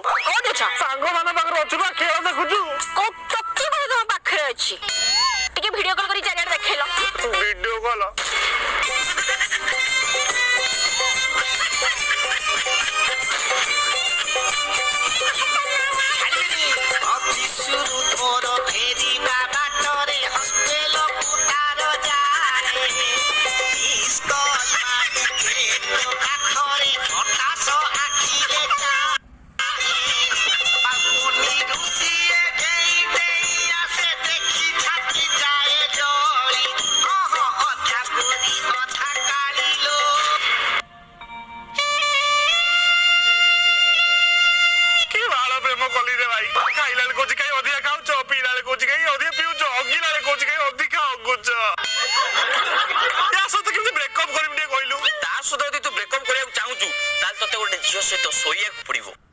କୋଉଠି ଅଛ? ସାଙ୍ଗମାନ ପାଖରେ ଅଛୁ ବା ଖେଳ ଦେଖୁଛୁ। ଟକି ବୋଧେ ତମ ପାଖରେ ଅଛି। ଟିକେ ଭିଡିଓ କଲ୍ କରି ଚାରିଆଡେ ଦେଖେଇଲ। ଭିଡିଓ କଲ ତା ସହିତ ଯଦି ତୁ ବ୍ରେକଅପ୍ କରିବାକୁ ଚାହୁଁଛୁ ତାହେଲେ ତତେ ଗୋଟେ ଝିଅ ସହିତ ଶୋଇବାକୁ ପଡିବ।